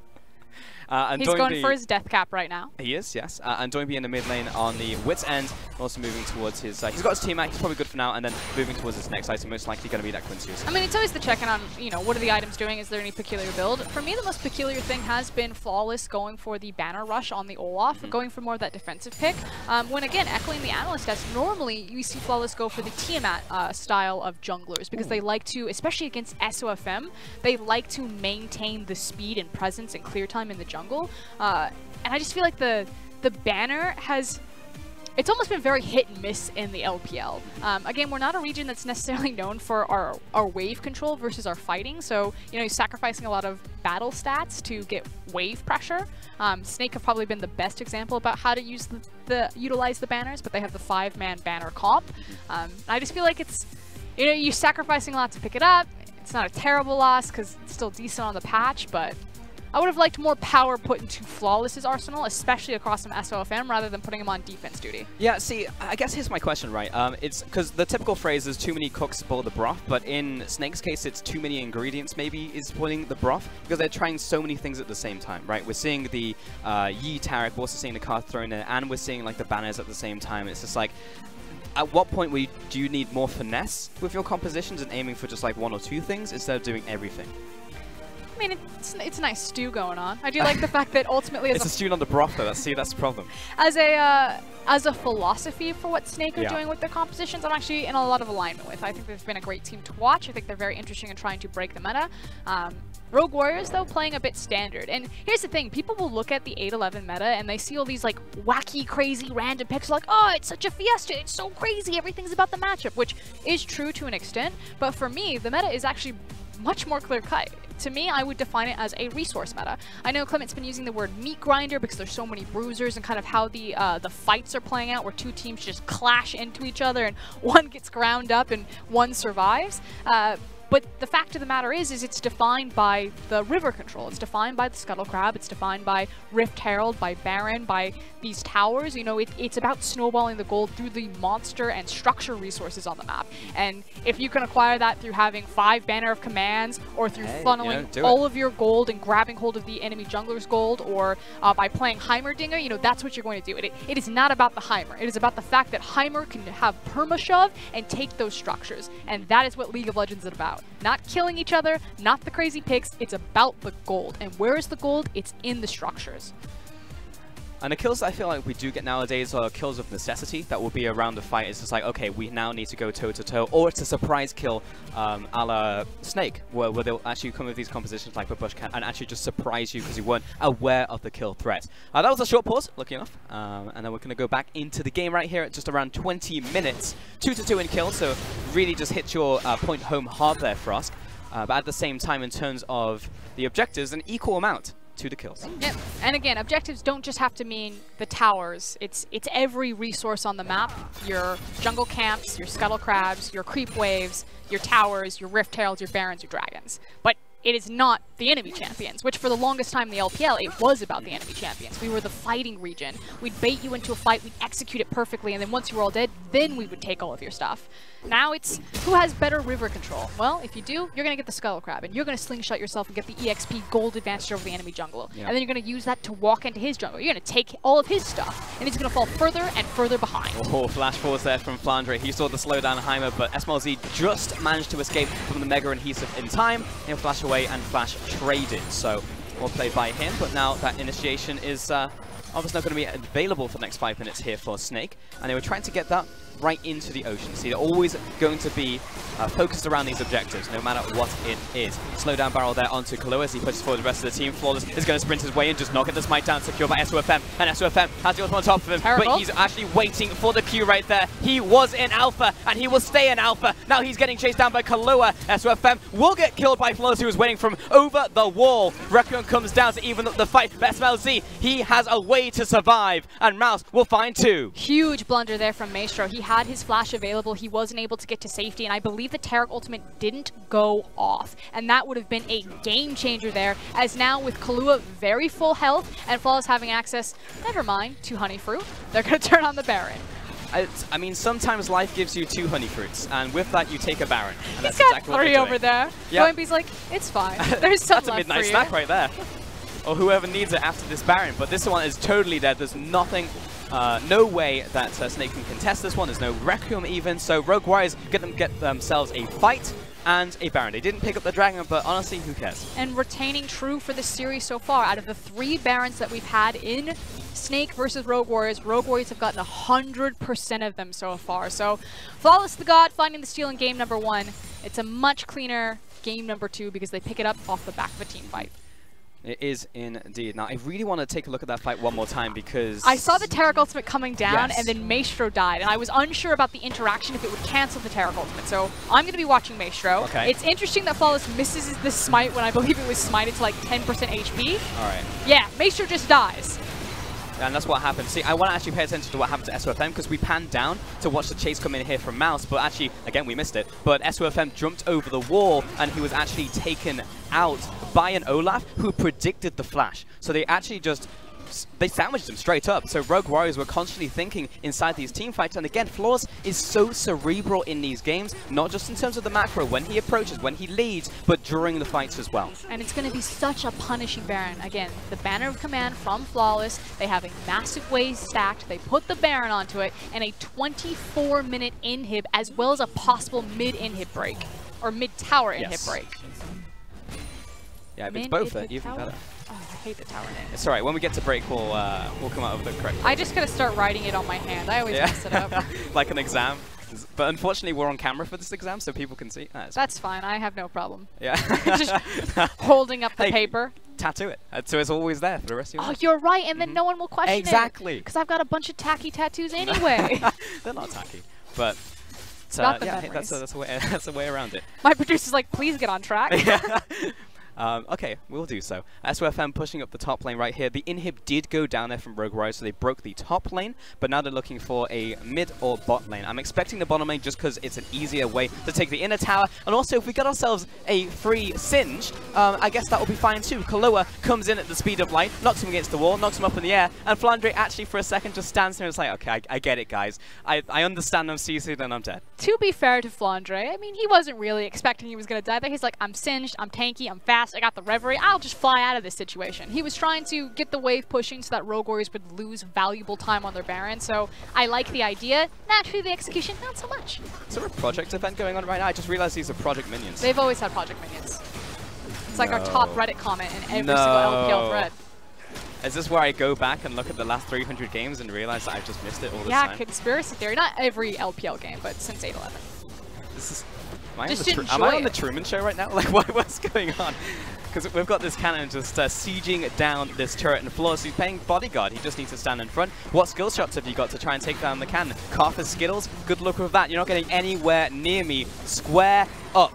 And he's going for his death cap right now. He is, yes. And Doinby in the mid lane on the Wit's End, also moving towards his... he's got his team out, he's probably good for now, and then moving towards his next item, most likely going to be that Quincy's. I mean, it's always the check-in on, you know, what are the items doing? Is there any peculiar build? For me, the most peculiar thing has been Flawless going for the banner rush on the Olaf, going for more of that defensive pick. When, again, echoing the analyst desk, normally you see Flawless go for the Tiamat style of junglers, because they like to, especially against SOFM, they like to maintain the speed and presence and clear time in the jungle. And I just feel like the banner has it's almost been very hit and miss in the LPL. Again, we're not a region that's necessarily known for our wave control versus our fighting, so you're sacrificing a lot of battle stats to get wave pressure. Snake have probably been the best example about how to use utilize the banners, but they have the 5-man banner comp. I just feel like it's, you're sacrificing a lot to pick it up. It's not a terrible loss because it's still decent on the patch, but I would have liked more power put into Flawless's arsenal, especially across some SOFM, rather than putting him on defense duty. Yeah, see, I guess here's my question, right? It's because the typical phrase is too many cooks spoil the broth, but in Snake's case, it's too many ingredients maybe is spoiling the broth, because they're trying so many things at the same time, right? We're seeing the Yi Tarek, we're also seeing the card thrown in, and we're seeing like the banners at the same time. It's just like, at what point do you need more finesse with your compositions and aiming for just like 1 or 2 things instead of doing everything? I mean, it's a nice stew going on. I do like the fact that ultimately, it's a stew on the broth, though. That's the problem. As a philosophy for what Snake are doing with their compositions, I'm actually in a lot of alignment with. I think they've been a great team to watch. I think they're very interesting in trying to break the meta. Rogue Warriors, though, playing a bit standard. And here's the thing, people will look at the 8-11 meta and they see all these like wacky, crazy, random picks like, oh, it's such a fiesta, it's so crazy, everything's about the matchup, which is true to an extent. But for me, the meta is actually much more clear-cut. To me, I would define it as a resource meta. I know Clement's been using the word meat grinder because there's so many bruisers and kind of how the fights are playing out, where 2 teams just clash into each other and one gets ground up and one survives. But the fact of the matter is it's defined by the river control. It's defined by the Scuttle Crab. It's defined by Rift Herald, by Baron, by these towers. It's about snowballing the gold through the monster and structure resources on the map. And if you can acquire that through having 5 Banner of Commands, or through funneling all of your gold and grabbing hold of the enemy jungler's gold, or by playing Heimerdinger, that's what you're going to do. It is not about the Heimer. It is about the fact that Heimer can have perma-shove and take those structures. And that is what League of Legends is about. Not killing each other, not the crazy picks, it's about the gold. And where is the gold? It's in the structures. And the kills I feel like we do get nowadays are kills of necessity that will be around the fight. It's just like, okay, we now need to go toe-to-toe, or it's a surprise kill a la Snake, where they'll actually come with these compositions like Babush can and actually just surprise you because you weren't aware of the kill threat. That was a short pause, lucky enough, and then we're going to go back into the game right here at just around 20 minutes. 2-2 in kills, so really just hit your point home hard there, Frosk. But at the same time, in terms of the objectives, an equal amount to the kills. Yep. And again, objectives don't just have to mean the towers. It's every resource on the map. Your jungle camps, your scuttle crabs, your creep waves, your towers, your rift heralds, your barons, your dragons. But it is not the enemy champions, which for the longest time in the LPL, it was about the enemy champions. We were the fighting region. We'd bait you into a fight, we'd execute it perfectly, and then once you were all dead, then we would take all of your stuff. Now it's who has better river control. Well, if you do, you're going to get the Scuttle Crab, and you're going to slingshot yourself and get the EXP gold advantage over the enemy jungle. And then you're going to use that to walk into his jungle. You're going to take all of his stuff, and he's going to fall further and further behind. Oh, flash forwards there from Flandre. He saw the slowdown Heimer, but SMLZ just managed to escape from the Mega Adhesive in time. He'll flash away and flash traded. So, well played by him, but now that initiation is obviously not going to be available for the next 5 minutes here for Snake. And they were trying to get that right into the ocean. See, they're always going to be focused around these objectives, no matter what it is. Slow down barrel there onto Kalu as he pushes forward the rest of the team. Flawless is going to sprint his way in, just not get the smite down, secured by SOFM. And SOFM has the ultimate on top of him, but he's actually waiting for the Q right there. He was in alpha, and he will stay in alpha. Now he's getting chased down by Kalu. SOFM will get killed by Flawless, who was waiting from over the wall. Requiem comes down to even up the fight. But SMLZ, he has a way to survive, and Mouse will find 2. Huge blunder there from Maestro. He had his flash available, he wasn't able to get to safety, and I believe the Tarek ultimate didn't go off, and that would have been a game changer there, as now with Kahlua very full health and Flawless having access, never mind, to Honey Fruit, they're going to turn on the Baron. I mean, sometimes life gives you 2 honey fruits, and with that you take a Baron. And He's got 3 over there. Yep. Goembe's like, it's fine. There's some That's a midnight snack right there. Or whoever needs it after this Baron, but this one is totally dead. There's nothing, no way that Snake can contest this one. There's no Requiem even, so Rogue Warriors get themselves a fight and a Baron. They didn't pick up the Dragon, but honestly, who cares? And retaining true for this series so far, out of the 3 Barons that we've had in Snake versus Rogue Warriors have gotten 100% of them so far. So, Flawless the God finding the steal in game number 1. It's a much cleaner game number 2 because they pick it up off the back of a team fight. It is indeed. Now, I really want to take a look at that fight one more time because... I saw the Taric ultimate coming down, Yes. and then Maestro died, and I was unsure about the interaction if it would cancel the Taric ultimate. So I'm going to be watching Maestro. Okay. It's interesting that Flawless misses the smite when I believe it was smited to like 10% HP. All right. Yeah, Maestro just dies. And that's what happened. See, I want to actually pay attention to what happened to SOFM because we panned down to watch the chase come in here from Mouse, but actually, again, we missed it. But SOFM jumped over the wall and he was actually taken out by an Olaf who predicted the flash. So they actually just... they sandwiched him straight up. So Rogue Warriors were constantly thinking inside these team fights. And again, Flawless is so cerebral in these games, not just in terms of the macro, when he approaches, when he leads, but during the fights as well. And it's going to be such a punishing Baron. Again, the Banner of Command from Flawless, they have a massive wave stacked, they put the Baron onto it, and a 24-minute inhib, as well as a possible mid-inhib break, or mid-tower inhib break. Yeah, if it's both, even better. Oh, I hate the tower name. It's alright, when we get to break, we'll come out with the correct I just gotta start writing it on my hand. I always mess it up. Like an exam. But unfortunately, we're on camera for this exam, so people can see. That's fine. I have no problem. Yeah. Just holding up the paper. Tattoo it. So it's always there for the rest of your life. Oh, you're right, and then no one will question it. Exactly. Because I've got a bunch of tacky tattoos anyway. They're not tacky, but... yeah, that's a way around it. My producer's like, please get on track. Okay, we'll do so. SOFM pushing up the top lane right here. The inhib did go down there from Rogue Warriors, so they broke the top lane, but now they're looking for a mid or bot lane. I'm expecting the bottom lane just because it's an easier way to take the inner tower, and also if we get ourselves a free Singe, I guess that will be fine too. Kaloa comes in at the speed of light, knocks him against the wall, knocks him up in the air, and Flandre actually for a second just stands there and is like, okay, I get it, guys. I understand I'm CC'd and I'm dead. To be fair to Flandre, I mean, he wasn't really expecting he was going to die there. He's like, I'm singed, I'm tanky, I'm fast, I got the Reverie, I'll just fly out of this situation. He was trying to get the wave pushing so that Rogue Warriors would lose valuable time on their Baron, so I like the idea. Naturally, the execution, not so much. Is there a project event going on right now? I just realized these are project minions. They've always had project minions. It's like our top Reddit comment in every single LPL thread. Is this where I go back and look at the last 300 games and realize that I've just missed it all this time? Yeah, conspiracy theory. Not every LPL game, but since 8-11. This is... Am I on the Truman Show right now? Like, what's going on? Because we've got this cannon just sieging down this turret, and Flawless, he's playing bodyguard. He just needs to stand in front. What skill shots have you got to try and take down the cannon? Carthus Skittles? Good luck with that. You're not getting anywhere near me. Square up.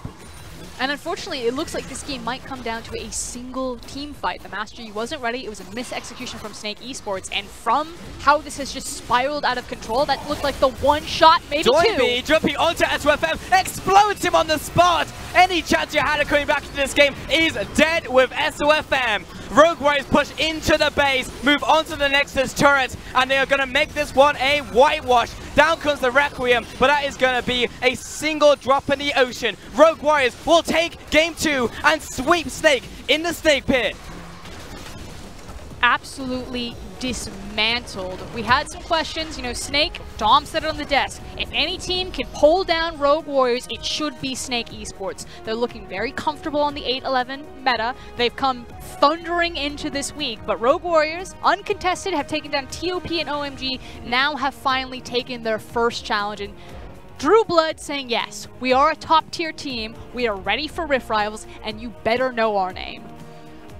And unfortunately, it looks like this game might come down to a single team fight. The Master Yi wasn't ready. It was a mis-execution from Snake Esports. And from how this has just spiraled out of control, that looked like the one shot, maybe two. Jumping onto SOFM, explodes him on the spot. Any chance you had of coming back into this game is dead with SOFM. Rogue Warriors push into the base, move on to the Nexus turret, and they are going to make this one a whitewash. Down comes the Requiem, but that is going to be a single drop in the ocean. Rogue Warriors will take game 2 and sweep Snake in the Snake Pit. Absolutely dismantled. We had some questions. You know, Snake, Dom said it on the desk. If any team can pull down Rogue Warriors, it should be Snake Esports. They're looking very comfortable on the 8-11 meta. They've come thundering into this week, but Rogue Warriors, uncontested, have taken down TOP and OMG, now have finally taken their first challenge. And Drew Blood saying, yes, we are a top-tier team, we are ready for Rift Rivals, and you better know our name.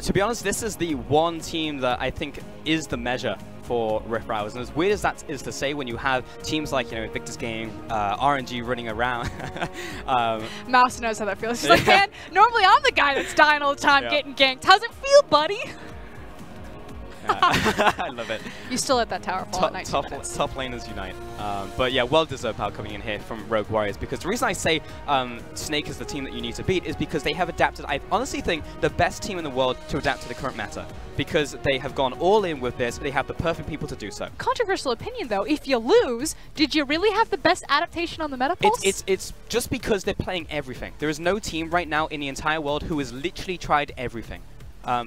To be honest, this is the one team that I think is the measure for Rift Rivals. And as weird as that is to say, when you have teams like, you know, Victor's Game, RNG running around. Mouse knows how that feels. She's like, man, normally I'm the guy that's dying all the time getting ganked. How's it feel, buddy? I love it. You still let that tower fall at 19 minutes. Top laners unite. But yeah, well-deserved power coming in here from Rogue Warriors, because the reason I say Snake is the team that you need to beat is because they have adapted, I honestly think, the best team in the world to adapt to the current meta. Because they have gone all in with this, they have the perfect people to do so. Controversial opinion though, if you lose, did you really have the best adaptation on the meta pulse? It's just because they're playing everything. There is no team right now in the entire world who has literally tried everything.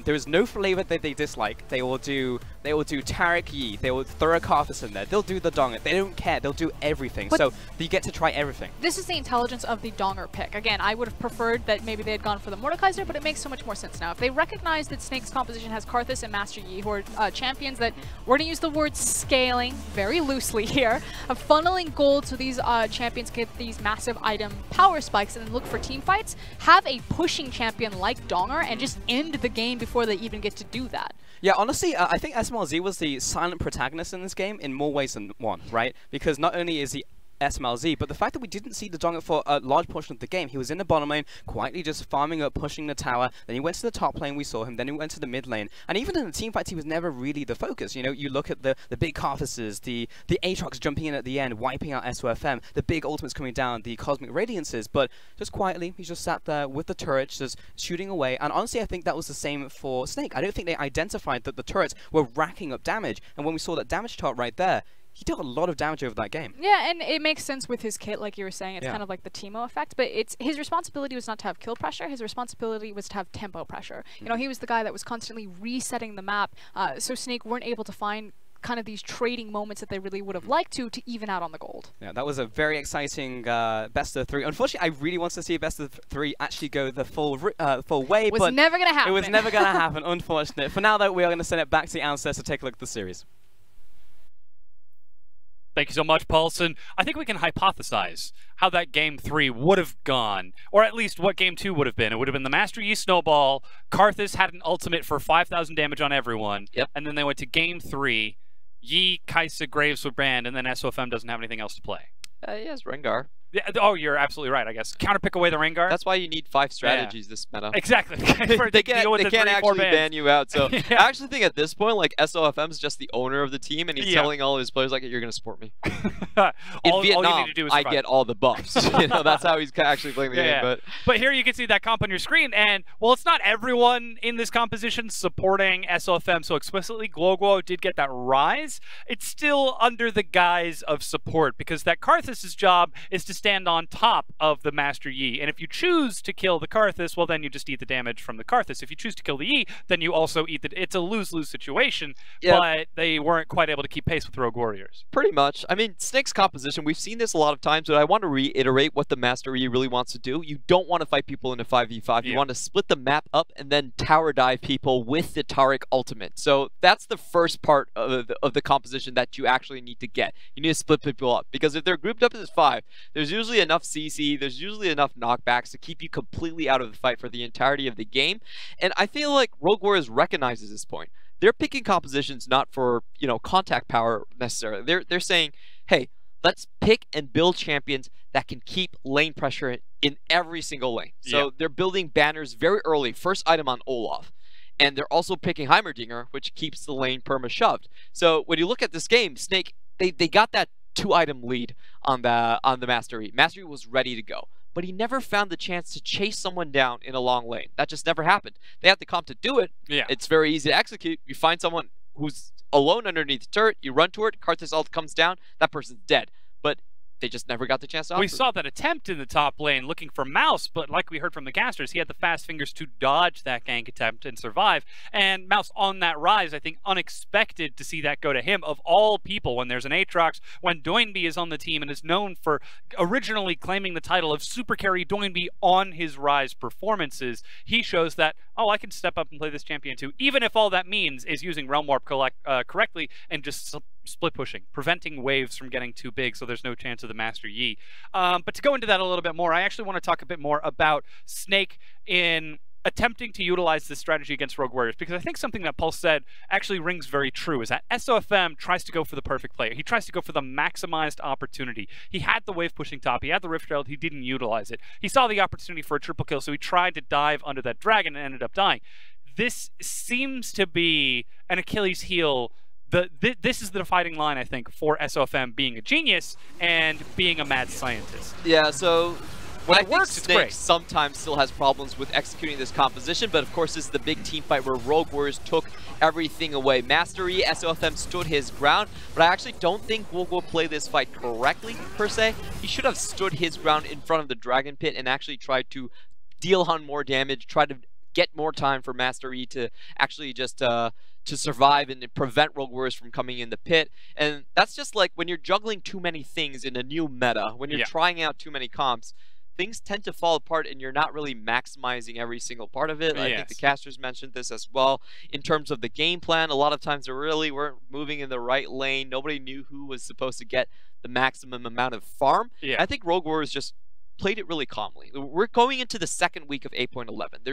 There is no flavor that they dislike. They will do they will do Taric Yi, they will throw a Karthus in there, they'll do the Donger, they don't care, they'll do everything. But so you get to try everything. This is the intelligence of the Donger pick. Again, I would have preferred that maybe they had gone for the Mordekaiser, but it makes so much more sense now. If they recognize that Snake's composition has Karthus and Master Yi, who are champions that, we're going to use the word scaling very loosely here, of funneling gold so these champions get these massive item power spikes and then look for team fights, have a pushing champion like Donger and just end the game before they even get to do that. Yeah, honestly, I think SMLZ was the silent protagonist in this game in more ways than one, right? Because not only is he SMLZ, but the fact that we didn't see the Donger for a large portion of the game. He was in the bottom lane, quietly just farming up, pushing the tower, then he went to the top lane, we saw him, then he went to the mid lane, and even in the team fights, he was never really the focus. You know, you look at the big Karthuses, the Aatrox jumping in at the end, wiping out SOFM, the big ultimates coming down, the Cosmic Radiances, but just quietly, he just sat there with the turrets, just shooting away, and honestly, I think that was the same for Snake. I don't think they identified that the turrets were racking up damage, and when we saw that damage chart right there, he dealt a lot of damage over that game. Yeah, and it makes sense with his kit, like you were saying. It's kind of like the Teemo effect, but his responsibility was not to have kill pressure. His responsibility was to have tempo pressure. You know, he was the guy that was constantly resetting the map, so Snake weren't able to find kind of these trading moments that they really would have liked to even out on the gold. Yeah, that was a very exciting best of 3. Unfortunately, I really wanted to see a best of 3 actually go the full way, but never going to happen. It was never going to happen, unfortunate. For now, though, we are going to send it back to the announcers to take a look at the series. Thank you so much, Paulson. I think we can hypothesize how that Game 3 would have gone, or at least what Game 2 would have been. It would have been the Master Yi Snowball, Karthus had an ultimate for 5,000 damage on everyone, and then they went to Game 3, Yi, Kai'Sa, Graves were banned, and then SOFM doesn't have anything else to play. Yes, Rengar. Yeah, oh, you're absolutely right, I guess. Counterpick away the Rengar. That's why you need 5 strategies this meta. Exactly. They can't actually ban you out. So I actually think at this point, like, SOFM is just the owner of the team, and he's telling all of his players, like, you're going to support me. In Vietnam, I get all the buffs. You know, that's how he's actually playing the game. But here you can see that comp on your screen, and, well, it's not everyone in this composition supporting SOFM so explicitly. Glowglow did get that rise. It's still under the guise of support, because that Karthus' job is to stand on top of the Master Yi. And if you choose to kill the Karthus, well, then you just eat the damage from the Karthus. If you choose to kill the Yi, then you also eat the... It's a lose-lose situation, but they weren't quite able to keep pace with Rogue Warriors. Pretty much. I mean, Snake's composition, we've seen this a lot of times, but I want to reiterate what the Master Yi really wants to do. You don't want to fight people in a 5v5. You want to split the map up and then tower dive people with the Taric ultimate. So that's the first part of the composition that you actually need to get. You need to split people up, because if they're grouped up as 5, there's usually enough CC, there's usually enough knockbacks to keep you completely out of the fight for the entirety of the game. And I feel like Rogue Warriors recognizes this point. They're picking compositions not for, you know, contact power necessarily. They're saying, hey, let's pick and build champions that can keep lane pressure in every single lane. So they're building banners very early, first item on Olaf. And they're also picking Heimerdinger, which keeps the lane perma shoved. So when you look at this game, Snake, they got that 2-item lead on the Master Yi. Master Yi was ready to go, but he never found the chance to chase someone down in a long lane. That just never happened. They had the comp to do it. It's very easy to execute. You find someone who's alone underneath the turret, you run toward it, Karthus ult comes down, that person's dead. But they just never got the chance to offer. We saw that attempt in the top lane looking for Mouse, but like we heard from the casters, he had the fast fingers to dodge that gank attempt and survive. And Mouse on that rise, I think unexpected to see that go to him. Of all people, when there's an Aatrox, when Doinby is on the team and is known for originally claiming the title of super carry Doinby on his rise performances, he shows that, oh, I can step up and play this champion too, even if all that means is using Realm Warp correctly and just split pushing, preventing waves from getting too big so there's no chance of the Master Yi. But to go into that a little bit more, I actually want to talk a bit more about Snake in attempting to utilize this strategy against Rogue Warriors, because I think something that Paul said actually rings very true, is that SOFM tries to go for the perfect player. He tries to go for the maximized opportunity. He had the wave pushing top, he had the Rift Herald, he didn't utilize it. He saw the opportunity for a triple kill, so he tried to dive under that dragon and ended up dying. This seems to be an Achilles heel. This is the dividing line, I think, for SOFM being a genius and being a mad scientist. Yeah, so when it works, Snake sometimes still has problems with executing this composition, but of course this is the big team fight where Rogue Warriors took everything away. Master Yi, SOFM stood his ground, but I actually don't think Rogue will play this fight correctly, per se. He should have stood his ground in front of the Dragon Pit and actually tried to deal on more damage, try to get more time for Master E to actually just to survive and prevent Rogue Warriors from coming in the pit. And that's just like when you're juggling too many things in a new meta, when you're trying out too many comps, things tend to fall apart and you're not really maximizing every single part of it. I think the casters mentioned this as well. In terms of the game plan, a lot of times they really weren't moving in the right lane. Nobody knew who was supposed to get the maximum amount of farm. I think Rogue Warriors just played it really calmly. We're going into the second week of 8.11.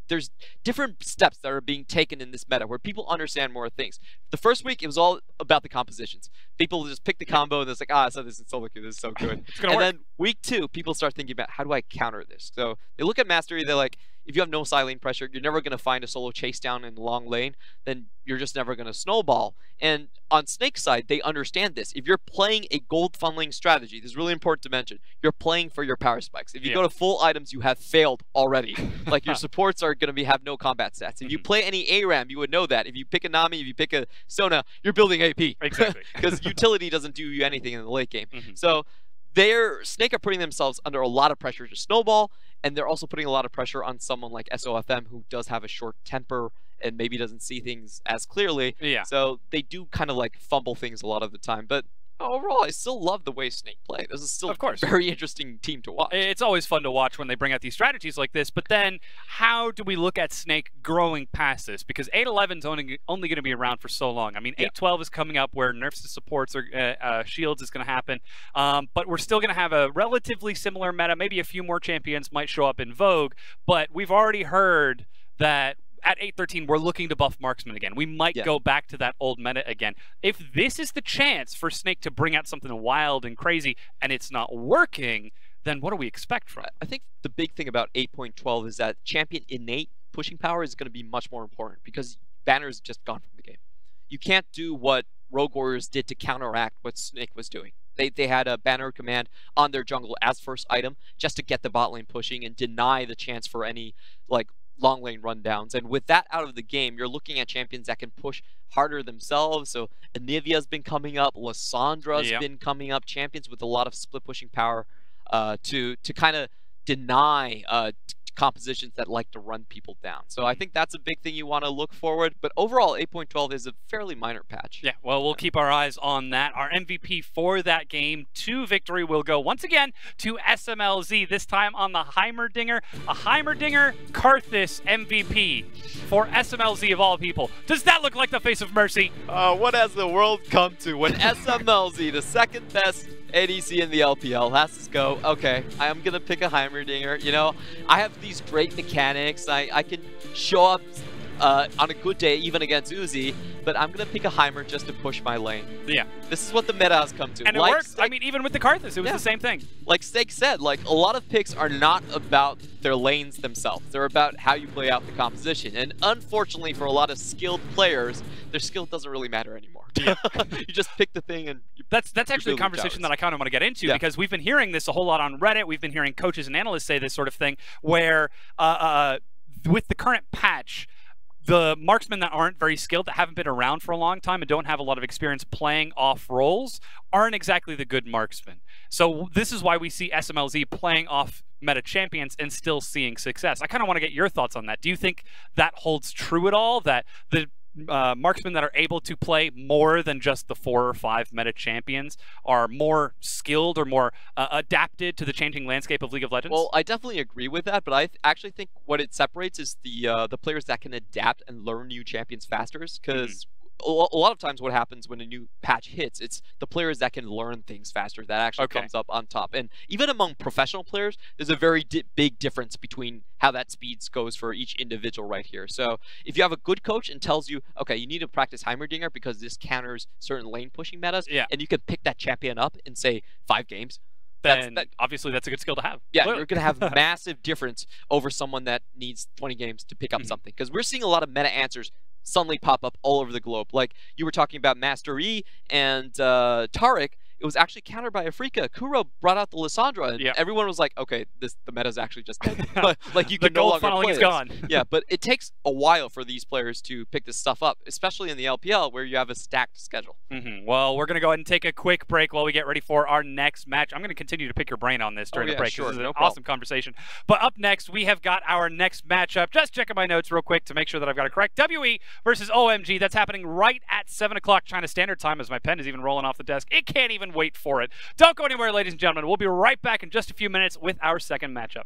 There's different steps that are being taken in this meta where people understand more things. The first week, it was all about the compositions. People just pick the combo and it's like, so this is so lucky, this is so good. And then week 2, people start thinking about, how do I counter this? So they look at Mastery, they're like, if you have no side lane pressure, you're never going to find a solo chase down in the long lane, then you're just never going to snowball. And on Snake's side, they understand this. If you're playing a gold funneling strategy, this is really important to mention, you're playing for your power spikes. If you go to full items, you have failed already. Like your supports are going to have no combat stats. If you play any ARAM, you would know that. If you pick a Nami, if you pick a Sona, you're building AP. Exactly. Because utility doesn't do you anything in the late game. So Snake are putting themselves under a lot of pressure to snowball, and they're also putting a lot of pressure on someone like SOFM, who does have a short temper and maybe doesn't see things as clearly. So they do kind of like fumble things a lot of the time. But overall, I still love the way Snake play. This is still a very interesting team to watch. It's always fun to watch when they bring out these strategies like this, but then how do we look at Snake growing past this? Because 8.11 is only going to be around for so long. I mean, 8.12 is coming up where nerfs to supports or shields is going to happen, but we're still going to have a relatively similar meta. Maybe a few more champions might show up in vogue, but we've already heard that at 8.13, we're looking to buff Marksman again. We might go back to that old meta again. If this is the chance for Snake to bring out something wild and crazy, and it's not working, then what do we expect from it? I think the big thing about 8.12 is that champion innate pushing power is going to be much more important because Banner is just gone from the game. You can't do what Rogue Warriors did to counteract what Snake was doing. They had a Banner command on their jungle as first item just to get the bot lane pushing and deny the chance for any like long lane rundowns. And with that out of the game, you're looking at champions that can push harder themselves. So Anivia's been coming up, Lyssandra's been coming up, champions with a lot of split pushing power to kind of deny compositions that like to run people down. So I think that's a big thing you want to look forward. But overall, 8.12 is a fairly minor patch. Yeah, well, we'll keep our eyes on that. Our MVP for that game to victory will go once again to SMLZ, this time on the Heimerdinger. A Heimerdinger Karthus MVP for SMLZ of all people. Does that look like the face of mercy? What has the world come to when SMLZ, the second best ADC in the LPL, has to go, okay, I'm going to pick a Heimerdinger. You know, I have these great mechanics. I can show up on a good day, even against Uzi, but I'm going to pick a Heimer just to push my lane. Yeah. This is what the meta has come to. And it works. I mean, even with the Karthus, it was the same thing. Like Steak said, like a lot of picks are not about their lanes themselves. They're about how you play out the composition. And unfortunately for a lot of skilled players, their skill doesn't really matter anymore. Yeah. You just pick the thing and that's actually a conversation that I kind of want to get into because we've been hearing this a whole lot on Reddit. We've been hearing coaches and analysts say this sort of thing where with the current patch, the marksmen that aren't very skilled, that haven't been around for a long time and don't have a lot of experience playing off roles, aren't exactly the good marksmen. So this is why we see SMLZ playing off meta champions and still seeing success. I kind of want to get your thoughts on that. Do you think that holds true at all, that the marksmen that are able to play more than just the 4 or 5 meta champions are more skilled or more adapted to the changing landscape of League of Legends? Well, I definitely agree with that, but I actually think what it separates is the players that can adapt and learn new champions faster, because a lot of times what happens when a new patch hits, it's the players that can learn things faster that actually comes up on top. And even among professional players, there's a very big difference between how that speed goes for each individual right here. So if you have a good coach and tells you, okay, you need to practice Heimerdinger because this counters certain lane pushing metas, and you can pick that champion up in, say, 5 games, then obviously that's a good skill to have. Yeah, you're going to have massive difference over someone that needs 20 games to pick up something. Because we're seeing a lot of meta answers suddenly pop up all over the globe. Like you were talking about Master E and Taric it was actually countered by a FLICKR. Kuro brought out the Lissandra, and Yeah. everyone was like, okay, the meta's actually just dead. Like you The can no gold longer funneling play is this. gone. Yeah, but it takes a while for these players to pick this stuff up, especially in the LPL where you have a stacked schedule. Well, we're going to go ahead and take a quick break while we get ready for our next match. I'm going to continue to pick your brain on this during the break. Sure, this is no an problem. awesome conversation. But up next, we have got our next matchup. Just checking my notes real quick to make sure that I've got it correct. WE versus OMG. That's happening right at 7 o'clock China Standard Time as my pen is even rolling off the desk. It can't even wait for it. Don't go anywhere, ladies and gentlemen. We'll be right back in just a few minutes with our second matchup.